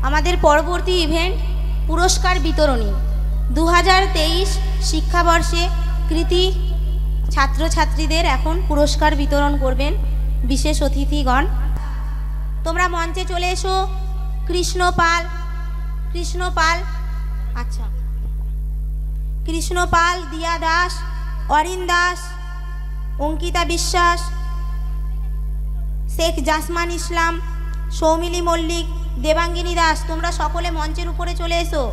আমাদের পরবর্তী ইভেন্ট পুরস্কার বিতরণী। 2023 শিক্ষাবর্ষে কৃতী ছাত্রছাত্রীদের এখন পুরস্কার বিতরণ করবেন বিশেষ অতিথিগণ। তোমরা মঞ্চে চলে এসো। কৃষ্ণ পাল, দিয়া দাস, অরিন দাস, অঙ্কিতা বিশ্বাস, শেখ জাসমান ইসলাম, সৌমিলি মল্লিক, দেবাঙ্গিনী দাস, তোমরা সকলে মঞ্চের উপরে চলে এসো।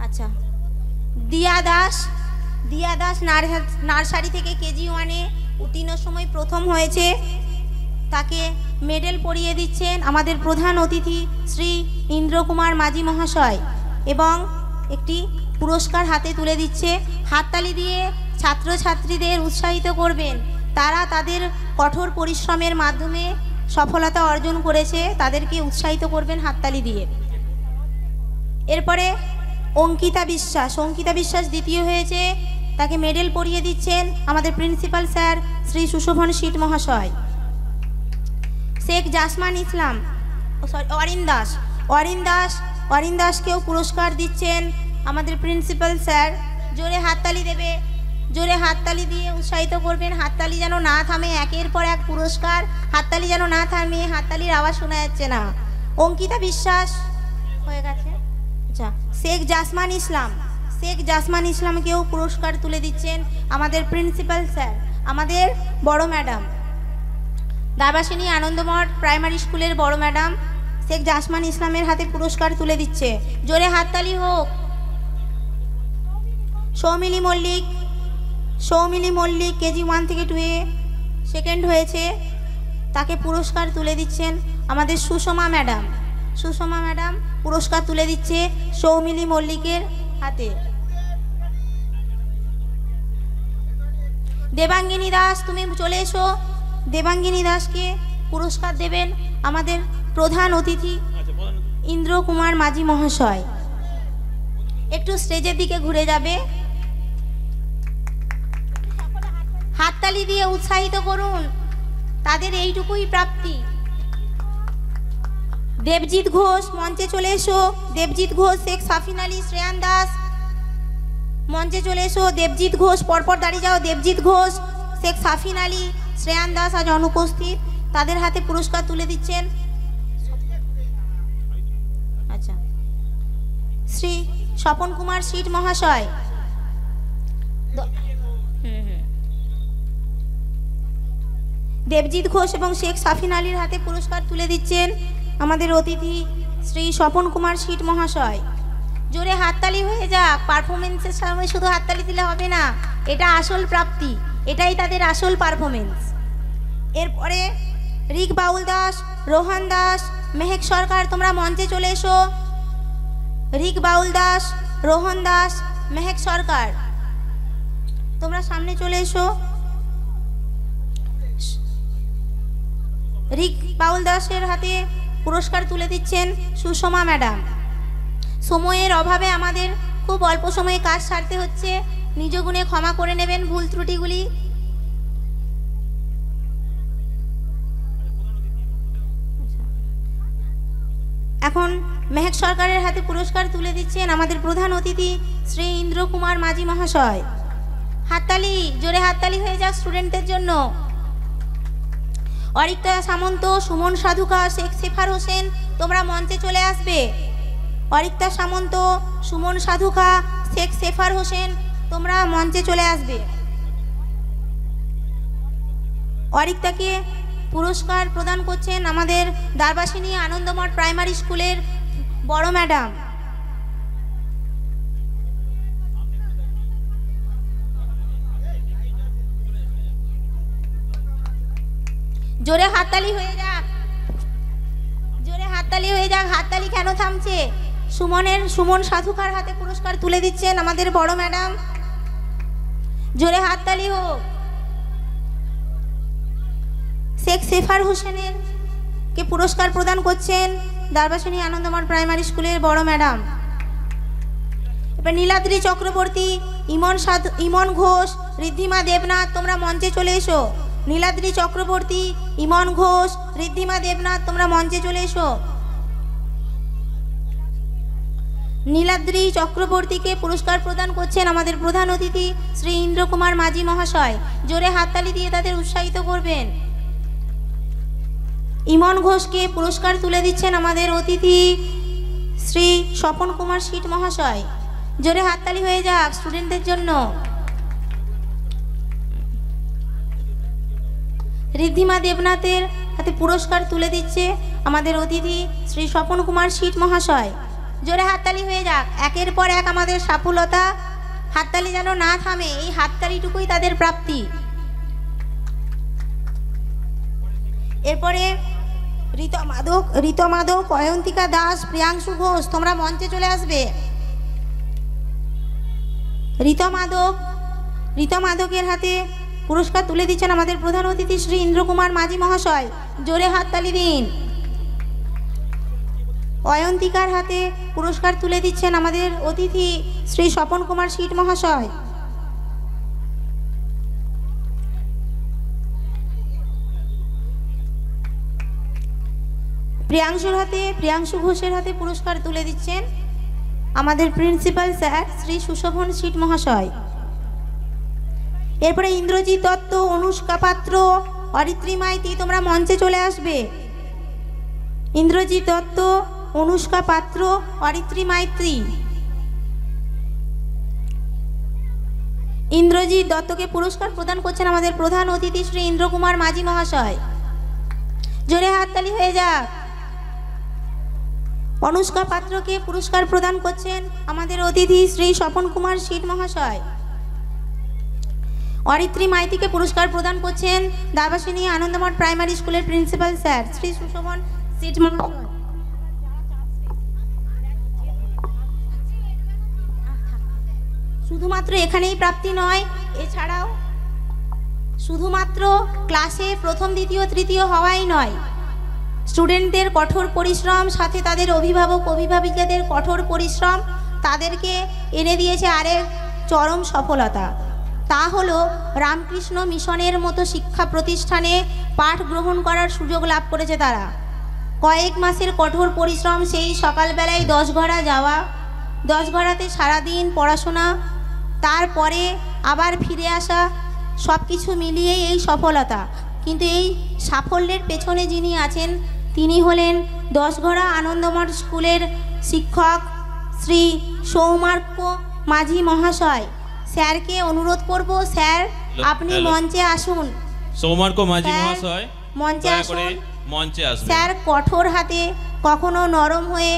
আচ্ছা, দিয়া দাস নার্সারি থেকে কেজি 1-এ উত্তীর্ণ সময় প্রথম হয়েছে, তাকে মেডেল পরিয়ে দিচ্ছেন আমাদের প্রধান অতিথি শ্রী ইন্দ্রকুমার মাঝি মহাশয় এবং একটি পুরস্কার হাতে তুলে দিচ্ছে। হাততালি দিয়ে ছাত্রছাত্রীদের উৎসাহিত করবেন, তারা তাদের কঠোর পরিশ্রমের মাধ্যমে সফলতা অর্জন করেছে, তাদেরকে উৎসাহিত করবেন হাততালি দিয়ে। এরপরে অঙ্কিতা বিশ্বাস দ্বিতীয় হয়েছে, তাকে মেডেল পরিয়ে দিচ্ছেন আমাদের principal sir Shri Sushovan sheet মহাশয়। শেখ জাসমান ইসলাম অরিন দাসকেও পুরস্কার দিচ্ছেন আমাদের প্রিন্সিপাল স্যার। জোরে হাততালি দিয়ে উৎসাহিত করবেন, হাততালি যেন না থামে, একের পর এক পুরস্কার, হাততালি যেন না থামে, হাততালির আওয়াজ শোনা যাচ্ছে না। অঙ্কিতা বিশ্বাস হয়ে গেছে। আচ্ছা, শেখ জাসমান ইসলামকেও পুরস্কার তুলে দিচ্ছেন আমাদের প্রিন্সিপাল স্যার, আমাদের বড় ম্যাডাম, দাবাসিনী আনন্দমঠ প্রাইমারি স্কুলের বড় ম্যাডাম শেখ জাসমান ইসলামের হাতে পুরস্কার তুলে দিচ্ছে। জোরে হাততালি হোক। সৌমিলি মল্লিক কেজি 1 থেকে 2-এ সেকেন্ড হয়েছে, তাকে পুরস্কার তুলে দিচ্ছেন আমাদের সুষমা ম্যাডাম পুরস্কার তুলে দিচ্ছে সৌমিলি মল্লিকের হাতে। দেবাঙ্গিনী দাস, তুমি চলে এসো। দেবাঙ্গিনী দাসকে পুরস্কার দেবেন আমাদের প্রধান অতিথি ইন্দ্রকুমার মাঝি মহাশয়। একটু স্টেজের দিকে ঘুরে যাবে, হাততালি দিয়ে উৎসাহিত করুন, তাদের এইটুকুই প্রাপ্তি। দেবজিৎ ঘোষ মঞ্চে চলে এসো। দেবজিৎ ঘোষ, শেখ সাফিন আলী, শ্রেয়ান দাস মঞ্চে চলে এসো। দেবজিৎ ঘোষ, পরপর দাঁড়িয়ে যাও। দেবজিৎ ঘোষ, শেখ সাফিন আলী, শ্রেয়ান দাস আজ অনুপস্থিত, তাদের হাতে পুরস্কার তুলে দিচ্ছেন আচ্ছা শ্রী স্বপন কুমার শীট মহাশয়। দেবজিৎ ঘোষ এবং শেখ সাফিন আলীর হাতে পুরস্কার তুলে দিচ্ছেন আমাদের অতিথি শ্রী স্বপন কুমার শীট মহাশয়। জোরে হাততালি হয়ে যাক, পারফরমেন্সের সময় শুধু হাততালি দিলে হবে না, এটা আসল প্রাপ্তি, এটাই তাদের আসল পারফরমেন্স। এরপরে রিক বাউল দাস, রোহান দাস, মেহেক সরকার, তোমরা মঞ্চে চলে এসো। রিক বাউল দাস, রোহন দাস, মেহেক সরকার, তোমরা সামনে চলে এসো। রিক বাউল দাসের হাতে পুরস্কার তুলে দিচ্ছেন সুষমা ম্যাডাম। সময়ের অভাবে আমাদের খুব অল্প সময়ে কাজ সারতে হচ্ছে, নিজ গুণে ক্ষমা করে নেবেন ভুল ত্রুটিগুলি। এখন মেহেক সরকারের হাতে পুরস্কার তুলে দিচ্ছেন আমাদের প্রধান অতিথি শ্রী ইন্দ্রকুমার মাঝি মহাশয়। হাততালি, জোরে হাততালি হয়ে যাক স্টুডেন্টদের জন্য। অরিক্তা সামন্ত, সুমন সাধুকা, শেখ সেফার হোসেন, তোমরা মঞ্চে চলে আসবে। অরিক্তা সামন্ত, সুমন সাধুকা, শেখ সেফার হোসেন, তোমরা মঞ্চে চলে আসবে। অরিক্তাকে পুরস্কার প্রদান করছেন আমাদের দারবাসিনী আনন্দমঠ প্রাইমারি স্কুলের বড় ম্যাডাম। জোরে হাততালি হয়ে যাক, হাততালি কেন থামছে? সুমন সাধুকার হাতে পুরস্কার তুলে দিচ্ছেন আমাদের বড় ম্যাডাম। জোরে হাততালি হোক। শেখ সেফার হোসেনের কে পুরস্কার প্রদান করছেন দারবাসিনী আনন্দমঠ প্রাইমারি স্কুলের বড় ম্যাডাম। এবার নীলাদ্রি চক্রবর্তী, ইমন ঘোষ, ঋদ্ধিমা দেবনাথ, তোমরা মঞ্চে চলে এসো। নীলাদ্রি চক্রবর্তী, ইমন ঘোষ, ঋদ্ধিমা দেবনাথ, তোমরা মঞ্চে চলে এসো। নীলাদ্রি চক্রবর্তীকে পুরস্কার প্রদান করছেন আমাদের প্রধান অতিথি শ্রী ইন্দ্র কুমার মাঝি মহাশয়। জোরে হাততালি দিয়ে তাদের উৎসাহিত করবেন। ইমন ঘোষকে পুরস্কার তুলে দিচ্ছেন আমাদের অতিথি শ্রী স্বপন কুমার শীট মহাশয়। জোরে হাততালি হয়ে যাক স্টুডেন্টদের জন্য। ঋদ্ধিমা দেবনাথের হাতে পুরস্কার তুলে দিচ্ছে আমাদের অতিথি শ্রী স্বপন কুমার শীট মহাশয়। জোরে হাততালি হয়ে যাক। একের পর এক আমাদের সাফল্যতা, হাততালি যেন না থামে, এই হাততালিটুকুই তাদের প্রাপ্তি। এরপরে ঋত মাদক, অয়ন্তিকা দাস, প্রিয়াংশু ঘোষ, তোমরা মঞ্চে চলে আসবে। ঋত মাদকের হাতে পুরস্কার তুলে দিচ্ছেন আমাদের প্রধান অতিথি শ্রী ইন্দ্র কুমার মাঝি মহাশয়। জোরে হাততালি দিন। অয়ন্তিকার হাতে পুরস্কার তুলে দিচ্ছেন আমাদের অতিথি শ্রী স্বপন কুমার শীট মহাশয়। প্রিয়াংশু ঘোষের হাতে পুরস্কার তুলে দিচ্ছেন আমাদের principal sir Shri Sushovan sheet মহাশয়। এরপরে ইন্দ্রজিৎ দত্ত, অনুষ্কা পাত্র, অরিত্রী মাইতি, তোমরা মঞ্চে চলে আসবে। ইন্দ্রজিৎ দত্ত, অনুষ্কা পাত্র, অরিত্রী মাইতি। ইন্দ্রজিৎ দত্তকে পুরস্কার প্রদান করছেন আমাদের প্রধান অতিথি শ্রী ইন্দ্র কুমার মাঝি মহাশয়। জোরে হাততালি হয়ে যাক। অনুষ্কা পাত্রকে পুরস্কার প্রদান করছেন আমাদের অতিথি শ্রী স্বপন কুমার শীট মহাশয়। অরিত্রী মাইতিকে পুরস্কার প্রদান করছেন দ্বারবাসিনী আনন্দমঠ প্রাইমারি স্কুলের principal sir Shri Sushovan sheet মহাশয়। শুধুমাত্র এখানেই প্রাপ্তি নয়, এছাড়াও শুধুমাত্র ক্লাসে প্রথম, দ্বিতীয়, তৃতীয় হওয়াই নয়, স্টুডেন্টদের কঠোর পরিশ্রম, সাথে তাদের অভিভাবক অভিভাবিকাদের কঠোর পরিশ্রম তাদেরকে এনে দিয়েছে আরেক চরম সফলতা। তা হলো রামকৃষ্ণ মিশনের মতো শিক্ষা প্রতিষ্ঠানে পাঠ গ্রহণ করার সুযোগ লাভ করেছে তারা। কয়েক মাসের কঠোর পরিশ্রম, সেই সকালবেলায় 10 ঘড়া যাওয়া, 10 ঘড়াতে সারাদিন পড়াশোনা, তারপরে আবার ফিরে আসা, সব কিছু মিলিয়েই এই সফলতা। কিন্তু এই সাফল্যের পেছনে যিনি আছেন তিনি হলেন 10 ঘড়া আনন্দমঠ স্কুলের শিক্ষক শ্রী সৌমার্ক মাঝি মহাশয়। স্যারকে অনুরোধ করব, স্যার আপনি মঞ্চে আসুন। সৌমার্ক মাঝি মহাশয় মঞ্চে আসুন। মঞ্চে আসুন। স্যার কঠোর হাতে, কখনো নরম হয়ে,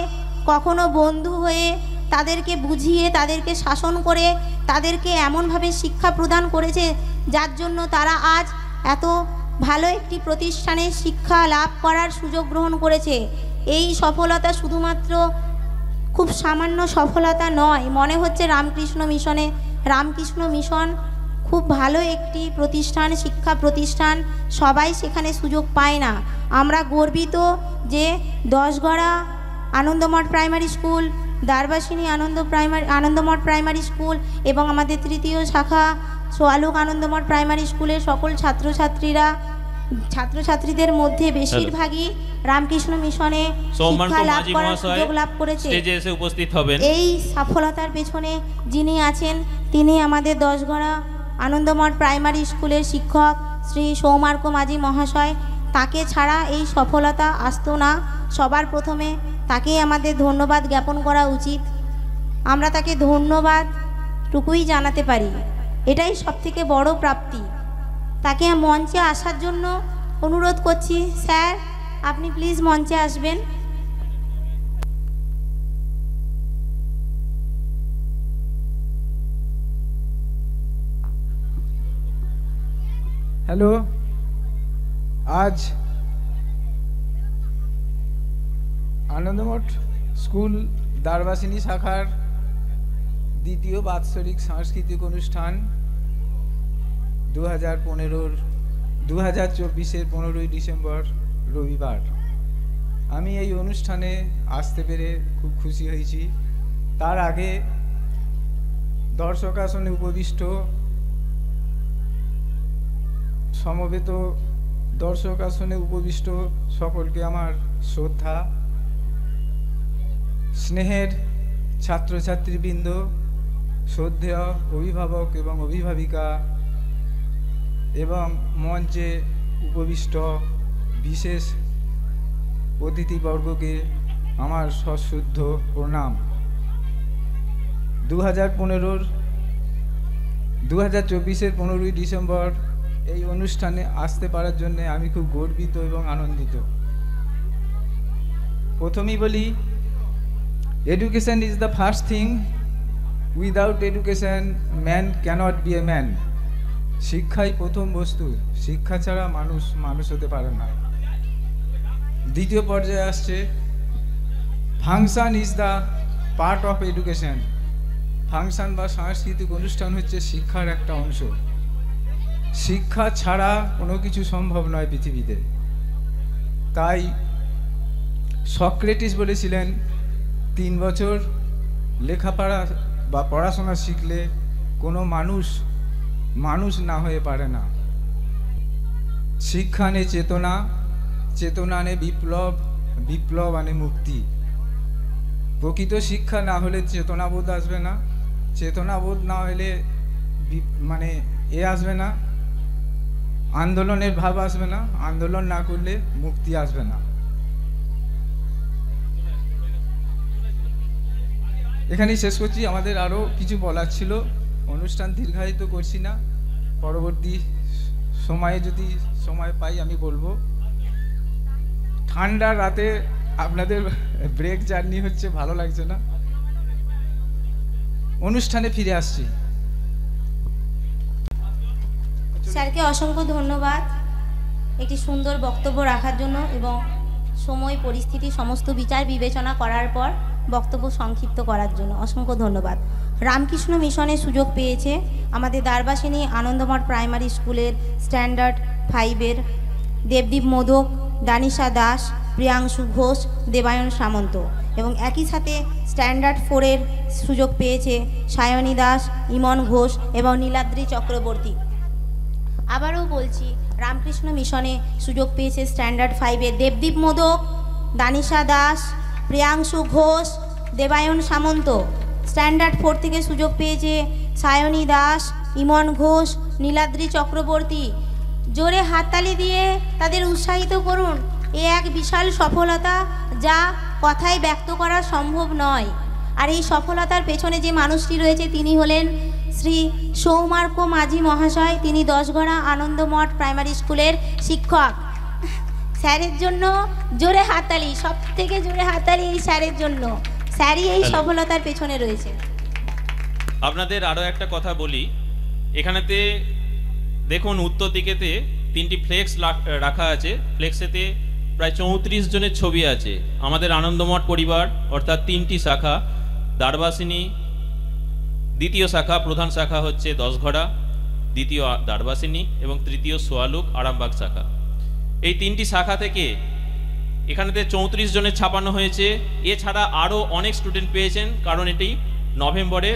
কখনো বন্ধু হয়ে তাদেরকে বুঝিয়ে, তাদেরকে শাসন করে, তাদেরকে এমনভাবে শিক্ষা প্রদান করেছে যার জন্য তারা আজ এত ভালো একটি প্রতিষ্ঠানে শিক্ষা লাভ করার সুযোগ গ্রহণ করেছে। এই সফলতা শুধুমাত্র খুব সামান্য সফলতা নয়, মনে হচ্ছে রামকৃষ্ণ মিশন খুব ভালো একটি প্রতিষ্ঠান, শিক্ষা প্রতিষ্ঠান, সবাই সেখানে সুযোগ পায় না। আমরা গর্বিত যে 10 ঘড়া Anandamath primary school, Dwarbasini Anandamath primary school এবং আমাদের তৃতীয় শাখা সোয়ালুক আনন্দমঠ প্রাইমারি স্কুলের সকল ছাত্রছাত্রীদের মধ্যে বেশিরভাগই রামকৃষ্ণ মিশনে শিক্ষা লাভ করার সুযোগ লাভ করেছে। এই সফলতার পেছনে যিনি আছেন তিনি আমাদের 10 ঘড়া আনন্দমঠ প্রাইমারি স্কুলের শিক্ষক শ্রী সৌমার্ক মাঝি মহাশয়। তাকে ছাড়া এই সফলতা আসতো না। সবার প্রথমে তাকেই আমাদের ধন্যবাদ জ্ঞাপন করা উচিত। আমরা তাকে ধন্যবাদটুকুই জানাতে পারি, এটাই সবথেকে বড় প্রাপ্তি। তাকে মঞ্চে আসার জন্য অনুরোধ করছি। স্যার আপনি প্লিজ মঞ্চে আসবেন। হ্যালো, আজ আনন্দমঠ স্কুল দ্বারবাসিনী শাখার দ্বিতীয় বাৎসরিক সাংস্কৃতিক অনুষ্ঠান 2024-এর 15ই ডিসেম্বর রবিবার। আমি এই অনুষ্ঠানে আসতে পেরে খুব খুশি হয়েছি। তার আগে দর্শক আসনে উপবিষ্ট সমবেত দর্শক আসনে উপবিষ্ট সকলকে আমার শ্রদ্ধা। স্নেহের ছাত্রছাত্রীবৃন্দ, শ্রদ্ধেয় অভিভাবক এবং অভিভাবিকা এবং মঞ্চে উপবিষ্ট বিশেষ অতিথিবর্গকে আমার সশ্রদ্ধ প্রণাম। 2024-এর 15ই ডিসেম্বর এই অনুষ্ঠানে আসতে পারার জন্য আমি খুব গর্বিত এবং আনন্দিত। প্রথমেই বলি, education is the first thing. Without education man cannot be a man. শিক্ষাই প্রথম বস্তু, শিক্ষা ছাড়া মানুষ হতে পারে না। দ্বিতীয় পর্যায়ে আসছে function is the part of education. Function বা সাংস্কৃতিক অনুষ্ঠান হচ্ছে শিক্ষার একটা অংশ। শিক্ষা ছাড়া কোনো কিছু সম্ভব নয় পৃথিবীতে। তাই সক্রেটিস বলেছিলেন 3 বছর লেখাপড়া বা পড়াশোনা শিখলে কোনো মানুষ না হয়ে পারে না। শিক্ষা আনে চেতনা, চেতনা আনে বিপ্লব, বিপ্লব আনে মুক্তি। প্রকৃত শিক্ষা না হলে চেতনাবোধ আসবে না, চেতনাবোধ না হলে আসবে না, আন্দোলনের ভাব আসবে না, আন্দোলন না করলে মুক্তি আসবে না। এখানেই শেষ করছি। আমাদের আরও কিছু বলার ছিল, অনুষ্ঠান দীর্ঘায়িত করছি না, পরবর্তী সময়ে যদি সময় পাই আমি বলবো। ঠান্ডা রাতে আপনাদের ব্রেক জার্নি হচ্ছে, ভালো লাগছে না। অনুষ্ঠানে ফিরে আসছি। স্যারকে অসংখ্য ধন্যবাদ একটি সুন্দর বক্তব্য রাখার জন্য এবং সময় পরিস্থিতি সমস্ত বিচার বিবেচনা করার পর বক্তব্য সংক্ষিপ্ত করার জন্য অসংখ্য ধন্যবাদ। রামকৃষ্ণ মিশনে সুযোগ পেয়েছে আমাদের দ্বারবাসিনী আনন্দমঠ প্রাইমারি স্কুলের স্ট্যান্ডার্ড 5-এর দেবদীপ মোদক, দানিশা দাস, প্রিয়াংশু ঘোষ, দেবায়ন সামন্ত এবং একই সাথে স্ট্যান্ডার্ড 4-এর সুযোগ পেয়েছে সায়নী দাস, ইমন ঘোষ এবং নীলাদ্রি চক্রবর্তী। আবারও বলছি, রামকৃষ্ণ মিশনে সুযোগ পেয়েছে স্ট্যান্ডার্ড 5-এর দেবদীপ মোদক, দানিশা দাস, প্রিয়াংশু ঘোষ, দেবায়ন সামন্ত। স্ট্যান্ডার্ড 4 থেকে সুযোগ পেয়েছে সায়নী দাস, ইমন ঘোষ, নীলাদ্রি চক্রবর্তী। জোরে হাততালি দিয়ে তাদের উৎসাহিত করুন। এ এক বিশাল সফলতা যা কথায় ব্যক্ত করা সম্ভব নয়। আর এই সফলতার পেছনে যে মানুষটি রয়েছে তিনি হলেন শ্রী সৌমার্ক মাঝি মহাশয়। তিনি 10গড়া আনন্দমঠ প্রাইমারি স্কুলের শিক্ষক। স্যারের জন্য জোরে হাততালি, সব থেকে জোরে হাততালি এই স্যারের জন্য। স্যারই এই সফলতার পেছনে রয়েছে। আপনাদের আরও একটা কথা বলি, এখানেতে দেখুন উত্তর দিকেতে 3টি ফ্লেক্স রাখা আছে। ফ্লেক্সেতে প্রায় 34 জনের ছবি আছে। আমাদের আনন্দমঠ পরিবার অর্থাৎ 3টি শাখা, দ্বারবাসিনী দ্বিতীয় শাখা, প্রধান শাখা হচ্ছে 10গড়া, দ্বিতীয় দ্বারবাসিনী এবং তৃতীয় সোয়ালুক আরামবাগ শাখা। এই 3টি শাখা থেকে এখানেতে 34 জনের ছাপানো হয়েছে। এছাড়া আরও অনেক স্টুডেন্ট পেয়েছেন, কারণ এটি নভেম্বরে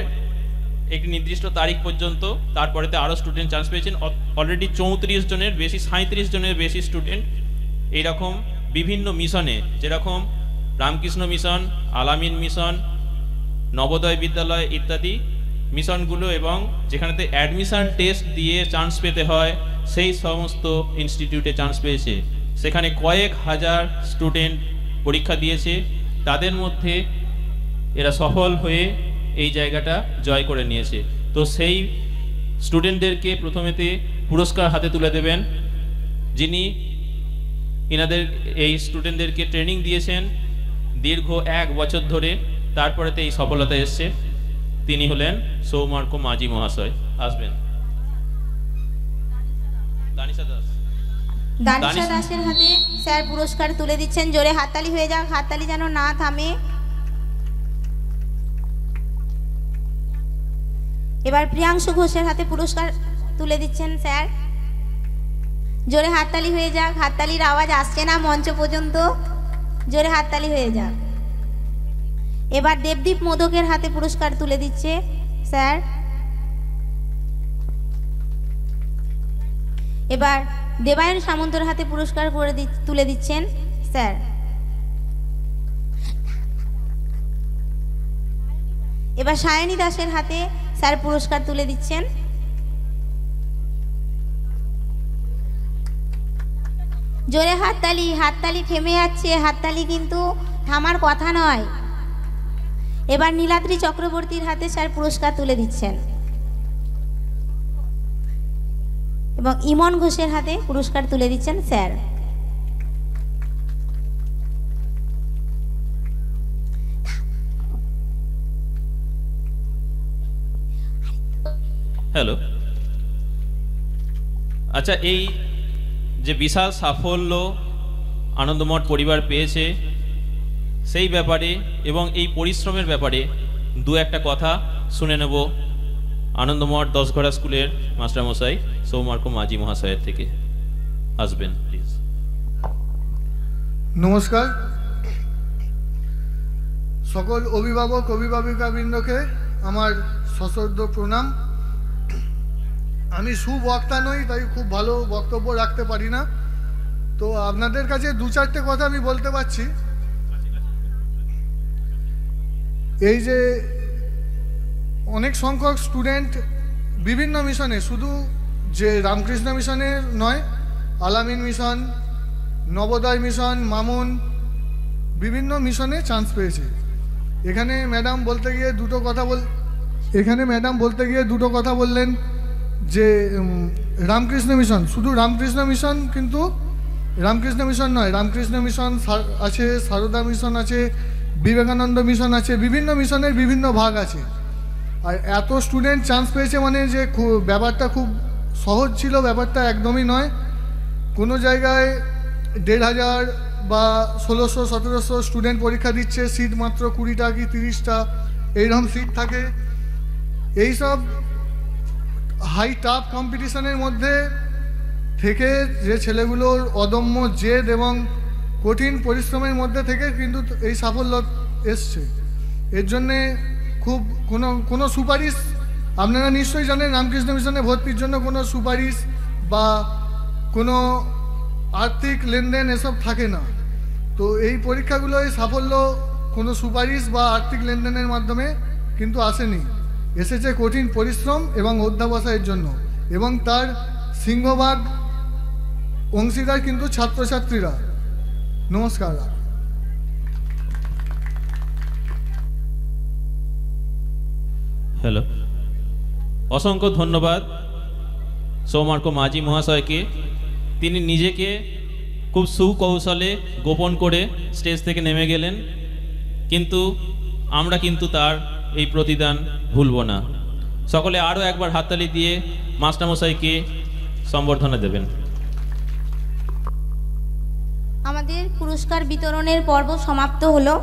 একটি নির্দিষ্ট তারিখ পর্যন্ত, তারপরেতে আরও স্টুডেন্ট চান্স পেয়েছেন। অলরেডি 34 জনের বেশি, 37 জনের বেশি স্টুডেন্ট এইরকম বিভিন্ন মিশনে, যেরকম রামকৃষ্ণ মিশন, আলামিন মিশন, নবোদয় বিদ্যালয় ইত্যাদি মিশনগুলো, এবং যেখানেতে অ্যাডমিশন টেস্ট দিয়ে চান্স পেতে হয় সেই সমস্ত ইনস্টিটিউটে চান্স পেয়েছে। সেখানে কয়েক হাজার স্টুডেন্ট পরীক্ষা দিয়েছে, তাদের মধ্যে এরা সফল হয়ে এই জায়গাটা জয় করে নিয়েছে। তো সেই স্টুডেন্টদেরকে প্রথমেতে পুরস্কার হাতে তুলে দেবেন, যিনি ইনাদের এই স্টুডেন্টদেরকে ট্রেনিং দিয়েছেন দীর্ঘ 1 বছর ধরে, তারপরেতে এই সফলতা এসছে। তিনি হলেন সৌমার্ক মাঝি মহাশয়। আসবেন দানিশা দাস। দানিশা দাসের হাতে স্যার পুরস্কার তুলে দিচ্ছেন। জোরে হাততালি হয়ে যাক, হাততালি যেন না থামে। এবার প্রিয়াংশু ঘোষের হাতে পুরস্কার তুলে দিচ্ছেন স্যার। জোরে হাততালি হয়ে যাক, হাততালির আওয়াজ আসছে না মঞ্চ পর্যন্ত, জোরে হাততালি হয়ে যাক। এবার দেবদীপ মোদকের হাতে পুরস্কার তুলে দিচ্ছে স্যার। এবার দেবায়ন সামন্তর হাতে পুরস্কার তুলে দিচ্ছেন স্যার। এবার সায়নী দাসের হাতে স্যার পুরস্কার তুলে দিচ্ছেন। জোরে হাততালি, হাততালি থেমে যাচ্ছে, হাততালি কিন্তু থামার কথা নয়। এবার নীলাদ্রি চক্রবর্তীর হাতে স্যার পুরস্কার তুলে দিচ্ছেন এবং ইমন ঘোষের হাতে পুরস্কার তুলে দিচ্ছেন স্যার। হ্যালো, আচ্ছা, এই যে বিশাল সাফল্য আনন্দমঠ পরিবার পেয়েছে সেই ব্যাপারে এবং এই পরিশ্রমের ব্যাপারে দু একটা কথা শুনে নেব আনন্দমঠ দশঘরা স্কুলের মাস্টারমশাই সৌমার্ক মাঝি মহাশয়ের থেকে। আসবেন প্লিজ। নমস্কার, সকল অভিভাবক অভিভাবিকাবৃন্দকে আমার সশ্রদ্ধ প্রণাম। আমি সুবক্তা নই, তাই খুব ভালো বক্তব্য রাখতে পারি না, তো আপনাদের কাছে দু চারটে কথা আমি বলতে পারছি। এই যে অনেক সংখ্যক স্টুডেন্ট বিভিন্ন মিশনে, শুধু যে রামকৃষ্ণ মিশনে নয়, আলামিন মিশন, নবোদয় মিশন, মামুন, বিভিন্ন মিশনে চান্স পেয়েছে। এখানে ম্যাডাম বলতে গিয়ে দুটো কথা বললেন যে রামকৃষ্ণ মিশন, শুধু রামকৃষ্ণ মিশন, কিন্তু রামকৃষ্ণ মিশন নয়, রামকৃষ্ণ মিশন আছে, সারদা মিশন আছে, বিবেকানন্দ মিশন আছে, বিভিন্ন মিশনের বিভিন্ন ভাগ আছে। আর এত স্টুডেন্ট চান্স পেয়েছে মানে যে ব্যাপারটা খুব সহজ ছিল, ব্যাপারটা একদমই নয়। কোনো জায়গায় ১,৫০০ বা ১৬০০ ১৭০০ স্টুডেন্ট পরীক্ষা দিচ্ছে, সিট মাত্র ২০টা কি ৩০টা এইরকম সিট থাকে। এইসব হাই টাফ কম্পিটিশনের মধ্যে থেকে যে ছেলেগুলোর অদম্য জেদ এবং কঠিন পরিশ্রমের মধ্যে থেকে কিন্তু এই সাফল্য এসছে। এর জন্যে খুব কোনো সুপারিশ, আপনারা নিশ্চয়ই জানেন রামকৃষ্ণ মিশনে ভর্তির জন্য কোনো সুপারিশ বা কোনো আর্থিক লেনদেন এসব থাকে না। তো এই পরীক্ষাগুলোয় সাফল্য কোনো সুপারিশ বা আর্থিক লেনদেনের মাধ্যমে কিন্তু আসেনি, এসেছে কঠিন পরিশ্রম এবং অধ্যাবসায়ের জন্য, এবং তার সিংহভাগ অংশীদার কিন্তু ছাত্রছাত্রীরা। নমস্কার। হ্যালো, অসংখ্য ধন্যবাদ সৌমার্ক মাঝি মহাশয়কে। তিনি নিজেকে খুব সুকৌশলে গোপন করে স্টেজ থেকে নেমে গেলেন, কিন্তু আমরা কিন্তু তার এই প্রতিদান ভুলব না। সকলে আরও একবার হাততালি দিয়ে মাস্টারমশাইকে সম্বর্ধনা দেবেন। আমাদের পুরস্কার বিতরণের পর্ব সমাপ্ত হলো।